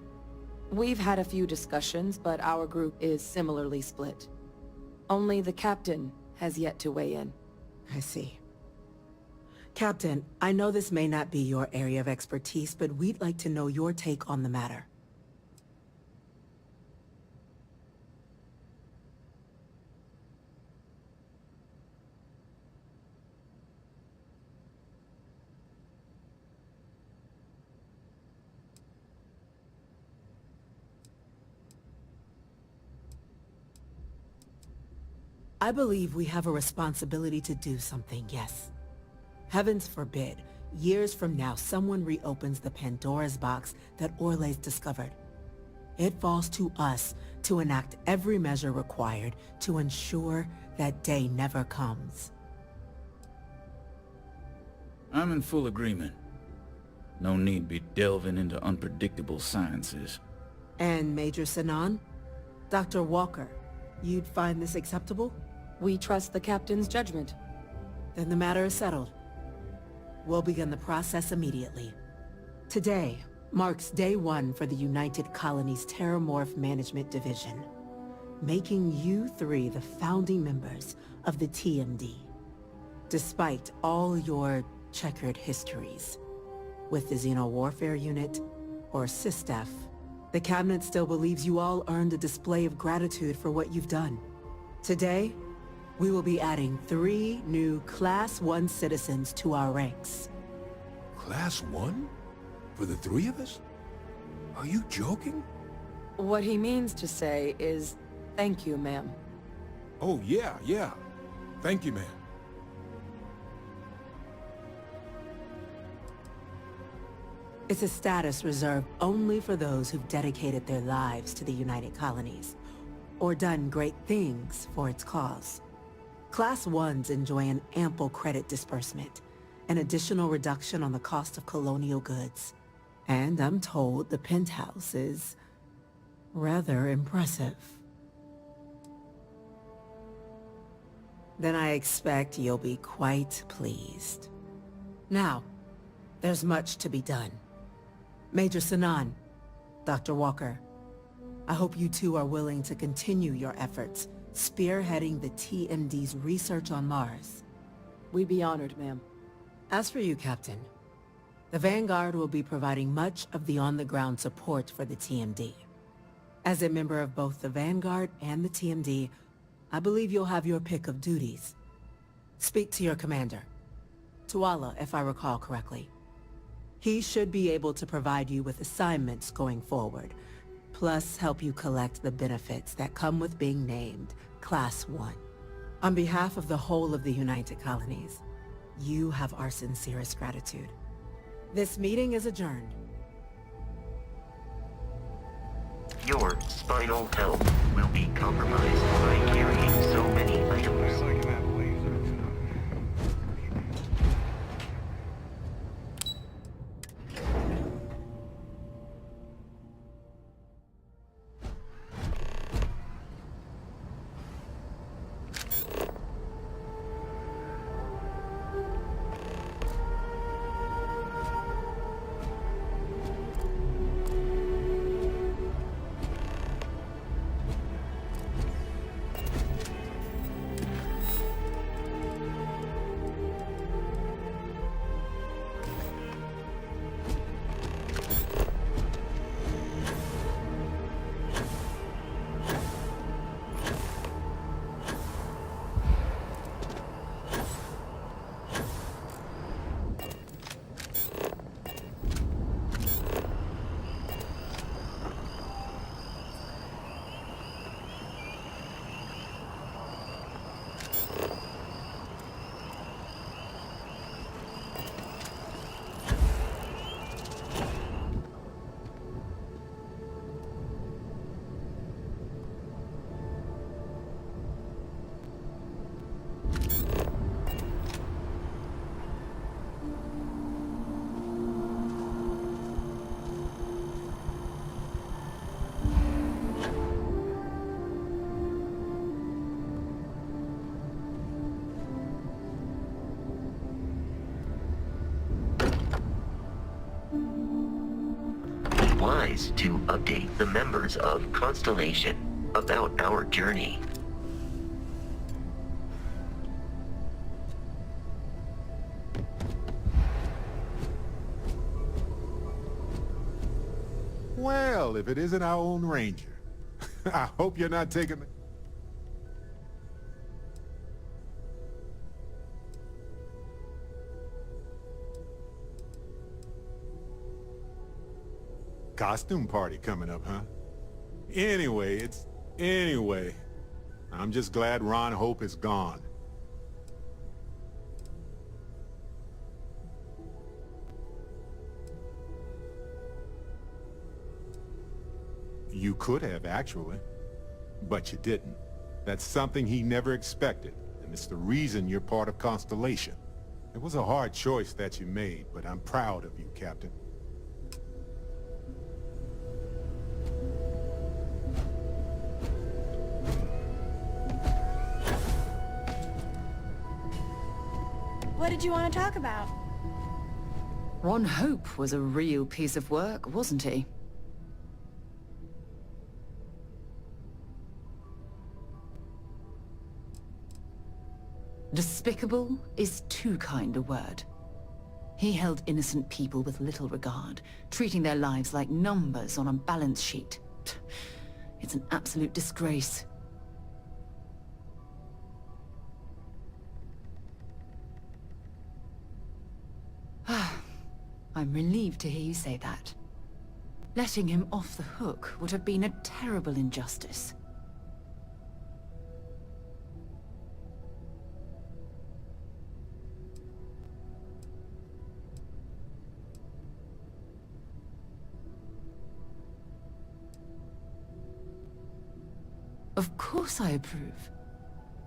We've had a few discussions, but our group is similarly split. Only the captain has yet to weigh in. I see. Captain, I know this may not be your area of expertise, but we'd like to know your take on the matter. I believe we have a responsibility to do something, yes. Heavens forbid, years from now someone reopens the Pandora's box that Orle's discovered. It falls to us to enact every measure required to ensure that day never comes. I'm in full agreement. No need be delving into unpredictable sciences. And Major Sinan? Dr. Walker, you'd find this acceptable? We trust the captain's judgment. Then the matter is settled. We'll begin the process immediately. Today marks day one for the United Colonies Terramorph Management Division, making you three the founding members of the TMD. Despite all your checkered histories, with the Xeno Warfare Unit or SysTef, the Cabinet still believes you all earned a display of gratitude for what you've done. Today, we will be adding 3 new Class 1 citizens to our ranks. Class 1? For the 3 of us? Are you joking? What he means to say is, thank you, ma'am. Oh, yeah. Thank you, ma'am. It's a status reserved only for those who've dedicated their lives to the United Colonies, or done great things for its cause. Class 1s enjoy an ample credit disbursement, an additional reduction on the cost of colonial goods. And I'm told the penthouse is rather impressive. Then I expect you'll be quite pleased. Now, there's much to be done. Major Sinan, Dr. Walker, I hope you two are willing to continue your efforts, spearheading the TMD's research on Mars. We'd be honored, ma'am. As for you, Captain, the Vanguard will be providing much of the on-the-ground support for the TMD. As a member of both the Vanguard and the TMD, I believe you'll have your pick of duties. Speak to your commander, Tuala, if I recall correctly. He should be able to provide you with assignments going forward, plus help you collect the benefits that come with being named Class 1. On behalf of the whole of the United Colonies, you have our sincerest gratitude. This meeting is adjourned. Your spinal health will be compromised by carrying so many items. is to update the members of Constellation about our journey. Well, if it isn't our own Ranger. I hope you're not taking the... Costume party coming up, huh? Anyway, I'm just glad Ron Hope is gone. You could have, actually. But you didn't. That's something he never expected, and it's the reason you're part of Constellation. It was a hard choice that you made, but I'm proud of you, Captain. What did you want to talk about? Ron Hope was a real piece of work, wasn't he? Despicable is too kind a word. He held innocent people with little regard, treating their lives like numbers on a balance sheet. It's an absolute disgrace. I'm relieved to hear you say that. Letting him off the hook would have been a terrible injustice. Of course I approve.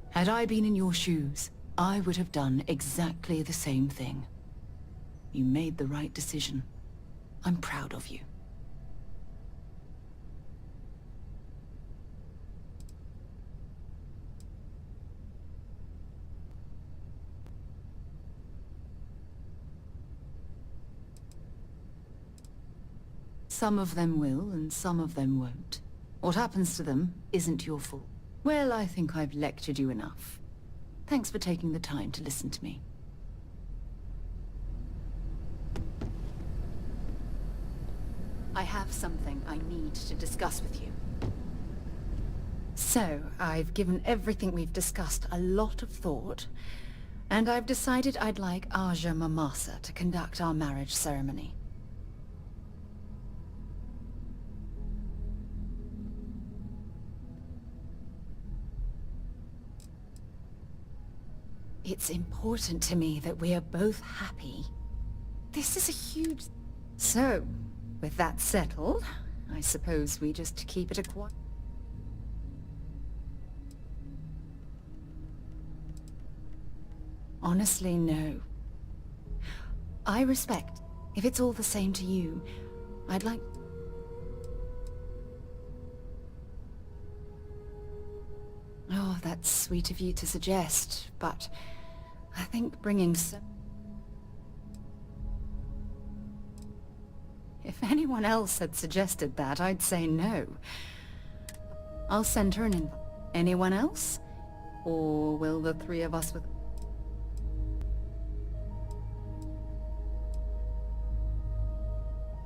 Had I been in your shoes, I would have done exactly the same thing. You made the right decision. I'm proud of you. Some of them will, and some of them won't. What happens to them isn't your fault. Well, I think I've lectured you enough. Thanks for taking the time to listen to me. I have something I need to discuss with you. So, I've given everything we've discussed a lot of thought, and I've decided I'd like Aja Mamasa to conduct our marriage ceremony. It's important to me that we are both happy. This is a huge... So, with that settled, I suppose we just keep it a quiet... Honestly, no. I respect. If it's all the same to you, I'd like... Oh, that's sweet of you to suggest, but I think bringing some... If anyone else had suggested that, I'd say no. I'll send her an invite. Anyone else? Or will the three of us with...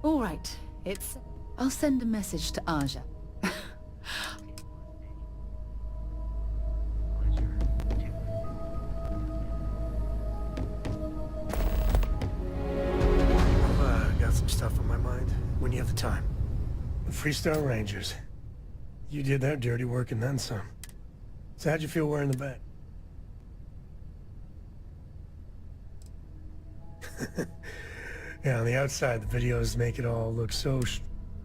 All right, I'll send a message to Aja. Got some stuff on my mind. When you have the time. The Freestyle Rangers. You did their dirty work and then some. So how'd you feel wearing the badge? Yeah, on the outside, the videos make it all look so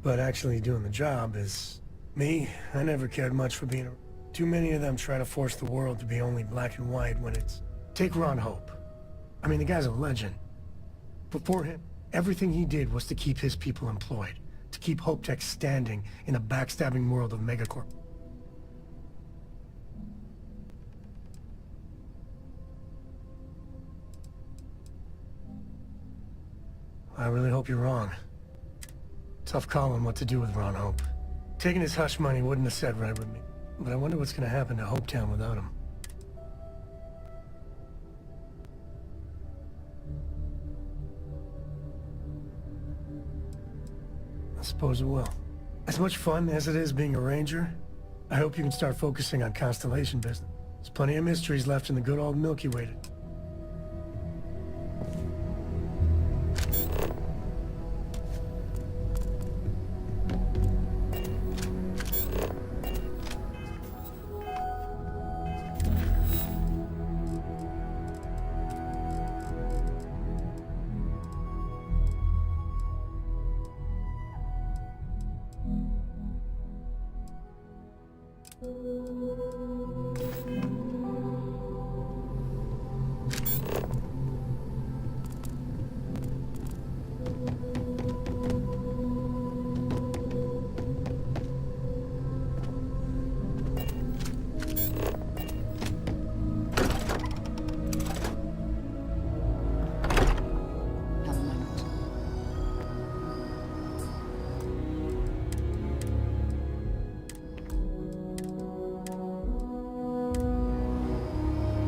but actually doing the job is... Me, I never cared much for being a... Too many of them try to force the world to be only black and white when it's... Take Ron Hope. I mean, the guy's a legend. Before him, everything he did was to keep his people employed. To keep Hope Tech standing in a backstabbing world of megacorp. I really hope you're wrong. Tough call on what to do with Ron Hope. Taking his hush money wouldn't have sat right with me. But I wonder what's gonna happen to Hopetown without him. I suppose it will. As much fun as it is being a ranger, I hope you can start focusing on Constellation business. There's plenty of mysteries left in the good old Milky Way.